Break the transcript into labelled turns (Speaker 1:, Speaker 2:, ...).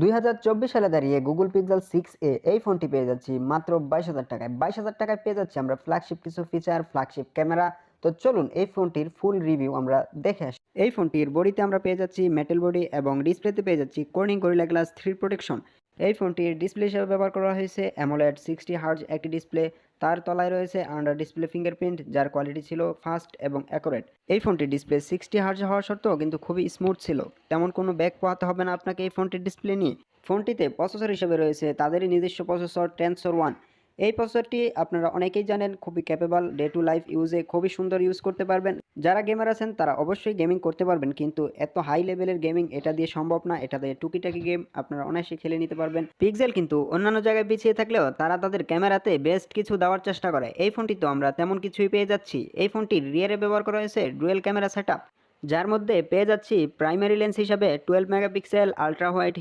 Speaker 1: 2024 সালে দাঁড়িয়ে Google pixel 6a এই ফোনটি পেয়ে যাচ্ছি মাত্র 22,000 টাকায়। 22,000 টাকায় পেয়ে যাচ্ছি আমরা ফ্ল্যাগশিপ কিছু ফিচার, ফ্ল্যাগশিপ ক্যামেরা। তো চলুন এই ফোনটির ফুল রিভিউ আমরা দেখে আসি। এই ফোনটির বডিতে আমরা পেয়ে যাচ্ছি মেটাল বডি এবং ডিসপ্লেতে পেয়ে যাচ্ছি কর্নিং গরিলা গ্লাস 3 প্রোটেকশন। এই ফোনটির ডিসপ্লে হিসেবে ব্যবহার করা হয়েছে অ্যামোলেড 60 হার্জ একটি ডিসপ্লে। তার তলায় রয়েছে আন্ডার ডিসপ্লে ফিঙ্গারপ্রিন্ট, যার কোয়ালিটি ছিল ফাস্ট এবং অ্যাকুরেট। এই ফোনটির ডিসপ্লে 60 হার্জ হওয়া সত্ত্বেও কিন্তু খুবই স্মুথ ছিল। তেমন কোনো ব্যাক পোহাতে হবে না আপনাকে এই ফোনটির ডিসপ্লে নিয়ে। ফোনটিতে প্রসেসর হিসেবে রয়েছে তাদেরই নিজস্ব প্রসেসর টেনসর 1। এই প্রসেসরটি আপনারা অনেকেই জানেন, খুবই ক্যাপেবল, ডে টু লাইফ ইউজে খুবই সুন্দর ইউজ করতে পারবেন। যারা গেমার আছেন তারা অবশ্যই গেমিং করতে পারবেন, কিন্তু এত হাই লেভেলের গেমিং এটা দিয়ে সম্ভব না। এটা দিয়ে টুকিটাকি গেম আপনারা অনায়াসে খেলে নিতে পারবেন। পিক্সেল কিন্তু অন্যান্য জায়গায় পিছিয়ে থাকলেও তারা তাদের ক্যামেরাতে বেস্ট কিছু দেওয়ার চেষ্টা করে। এই ফোনটি তো আমরা তেমন কিছুই পেয়ে যাচ্ছি। এই ফোনটির রিয়ারে ব্যবহার করা হয়েছে ডুয়েল ক্যামেরা সেটআপ, যার মধ্যে পেয়ে যাচ্ছি প্রাইমারি লেন্স হিসাবে 12 মেগাপিক্সেল, আলট্রা হোয়াইট